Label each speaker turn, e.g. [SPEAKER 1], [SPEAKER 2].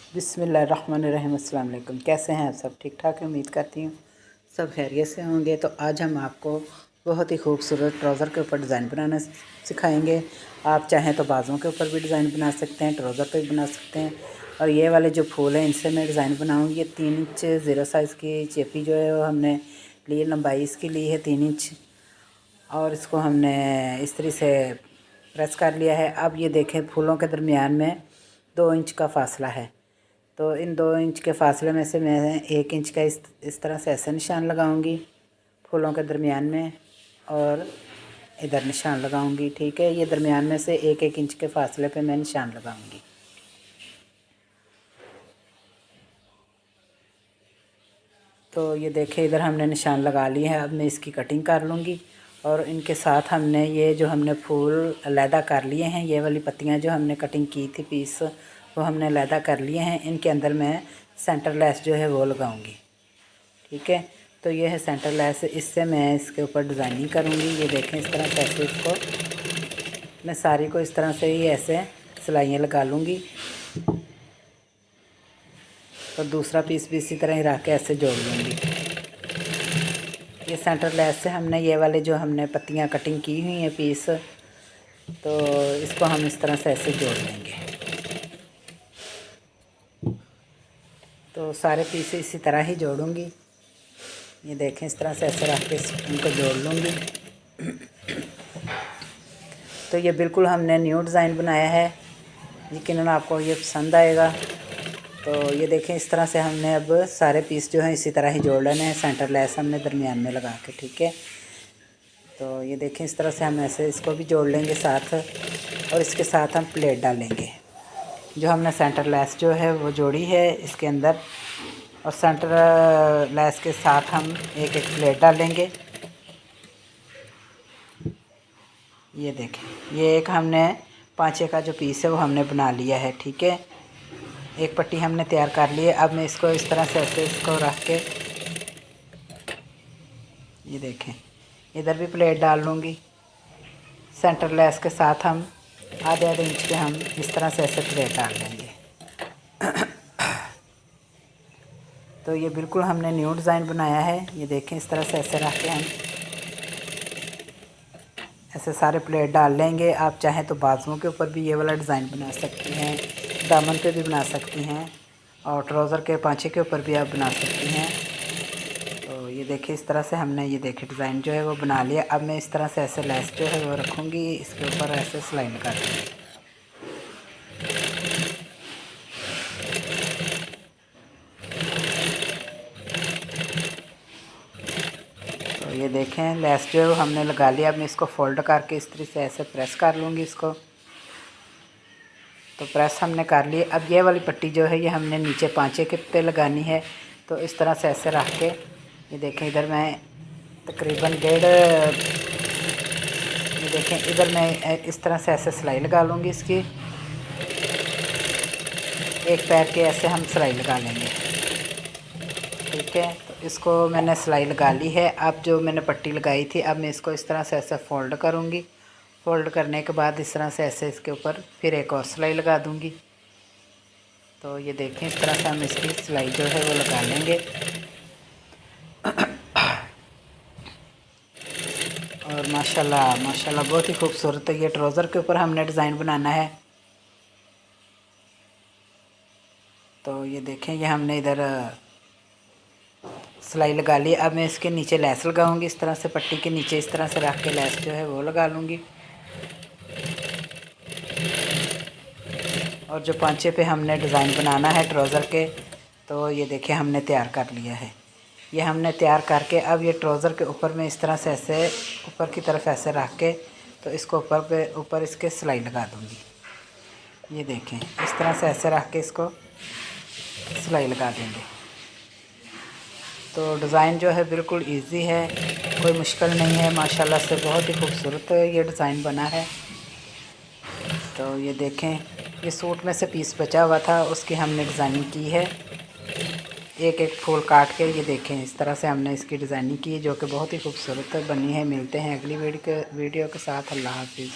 [SPEAKER 1] बिस्मिल्लाहिर्रहमानिर्रहीम। अस्सलाम वालेकुम। कैसे हैं आप सब? ठीक ठाक है, उम्मीद करती हूँ सब खैरियत से होंगे। तो आज हम आपको बहुत ही खूबसूरत ट्राउज़र के ऊपर डिज़ाइन बनाना सिखाएंगे। आप चाहें तो बाजुओं के ऊपर भी डिज़ाइन बना सकते हैं, ट्राउज़र पे भी बना सकते हैं। और ये वाले जो फूल हैं इनसे मैं डिज़ाइन बनाऊँगी। ये 3 इंच ज़ीरो साइज़ की चेपी जो है वो हमने ली, लंबाई इसकी ली है 3 इंच, और इसको हमने इस तरह से प्रेस कर लिया है। अब ये देखें, फूलों के दरमियान में 2 इंच का फासला है, तो इन 2 इंच के फासले में से मैं 1 इंच का इस तरह से ऐसे निशान लगाऊंगी फूलों के दरमियान में, और इधर निशान लगाऊंगी। ठीक है, ये दरमियान में से 1-1 इंच के फासले पे मैं निशान लगाऊंगी। तो ये देखें, इधर हमने निशान लगा लिए हैं। अब मैं इसकी कटिंग कर लूँगी, और इनके साथ हमने ये जो हमने फूल अलहदा कर लिए हैं, ये वाली पत्तियाँ जो हमने कटिंग की थी पीस, वो हमने अलहदा कर लिए हैं। इनके अंदर मैं सेंटर लेस जो है वो लगाऊंगी। ठीक है, तो ये है सेंटर लेस, इससे मैं इसके ऊपर डिज़ाइनिंग करूँगी। ये देखें, इस तरह से ऐसे इसको मैं सारी को इस तरह से ही ऐसे सिलाइयाँ लगा लूँगी, और दूसरा पीस भी इसी तरह ही रख के ऐसे जोड़ लूँगी। ये सेंटर लेस से हमने ये वाले जो हमने पत्तियाँ कटिंग की हुई हैं पीस, तो इसको हम इस तरह से ऐसे जोड़ लेंगे। तो सारे पीस इसी तरह ही जोड़ूंगी। ये देखें, इस तरह से ऐसे रख के इनको जोड़ लूँगी। तो ये बिल्कुल हमने न्यू डिज़ाइन बनाया है, यकीनन आपको ये पसंद आएगा। तो ये देखें, इस तरह से हमने अब सारे पीस जो हैं इसी तरह ही जोड़ लेने हैं, सेंटर लेस हमने दरमियान में लगा के। ठीक है, तो ये देखें, इस तरह से हम ऐसे इसको भी जोड़ लेंगे साथ, और इसके साथ हम प्लेट डालेंगे। जो हमने सेंटर लेस जो है वो जोड़ी है इसके अंदर, और सेंटर लेस के साथ हम एक प्लेट डालेंगे। ये देखें, ये एक हमने पाँचे का जो पीस है वो हमने बना लिया है। ठीक है, एक पट्टी हमने तैयार कर ली है। अब मैं इसको इस तरह से ऐसे इसको रख के, ये देखें, इधर भी प्लेट डाल लूँगी। सेंटर लेस के साथ हम आधे इंच के हम इस तरह से ऐसे प्लेट डाल लेंगे। तो ये बिल्कुल हमने न्यू डिज़ाइन बनाया है। ये देखें, इस तरह से ऐसे रख के हम ऐसे सारे प्लेट डाल लेंगे। आप चाहें तो बाजुओं के ऊपर भी ये वाला डिज़ाइन बना सकती हैं, दामन पे भी बना सकती हैं, और ट्राउज़र के पाँचे के ऊपर भी आप बना सकती हैं। तो ये देखिए, इस तरह से हमने ये देखिए डिज़ाइन जो है वो बना लिया। अब मैं इस तरह से ऐसे लेस जो है वो रखूँगी, इसके ऊपर ऐसे सिलाई लगा दूँगी। तो ये देखें, लेस जो है वो हमने लगा लिया। अब मैं इसको फोल्ड करके इस तरह से ऐसे प्रेस कर लूँगी इसको। तो प्रेस हमने कर लिए। अब ये वाली पट्टी जो है ये हमने नीचे पाँचे के पे लगानी है। तो इस तरह से ऐसे रख के, ये देखें, इधर मैं तकरीबन ये देखें, इधर मैं इस तरह से ऐसे सिलाई लगा लूँगी इसकी। एक पैर के ऐसे हम सिलाई लगा लेंगे। ठीक है, तो इसको मैंने सिलाई लगा ली है। अब जो मैंने पट्टी लगाई थी, अब मैं इसको इस तरह से ऐसे फ़ोल्ड करूँगी। फ़ोल्ड करने के बाद इस तरह से ऐसे इसके ऊपर फिर एक और सिलाई लगा दूँगी। तो ये देखें, इस तरह से हम इसकी सिलाई जो है वो लगा लेंगे। और माशाल्लाह माशाल्लाह बहुत ही खूबसूरत है। ये ट्राउज़र के ऊपर हमने डिज़ाइन बनाना है। तो ये देखें, ये हमने इधर सिलाई लगा ली। अब मैं इसके नीचे लेस लगाऊंगी। इस तरह से पट्टी के नीचे इस तरह से रख के लेस जो है वो लगा लूँगी। और जो पाँचे पे हमने डिज़ाइन बनाना है ट्राउज़र के, तो ये देखें हमने तैयार कर लिया है। ये हमने तैयार करके अब ये ट्राउज़र के ऊपर में इस तरह से ऐसे ऊपर की तरफ ऐसे रख के, तो इसको ऊपर इसके सिलाई लगा दूँगी। ये देखें, इस तरह से ऐसे रख के इसको सिलाई लगा देंगे। तो डिज़ाइन जो है बिल्कुल इजी है, कोई मुश्किल नहीं है। माशाल्लाह से बहुत ही खूबसूरत ये डिज़ाइन बना है। तो ये देखें, ये सूट में से पीस बचा हुआ था, उसकी हमने डिज़ाइनिंग की है। एक एक फूल काट के, ये देखें, इस तरह से हमने इसकी डिज़ाइनिंग की है, जो कि बहुत ही खूबसूरत बनी है। मिलते हैं अगली वीडियो के साथ। अल्लाह हाफिज़।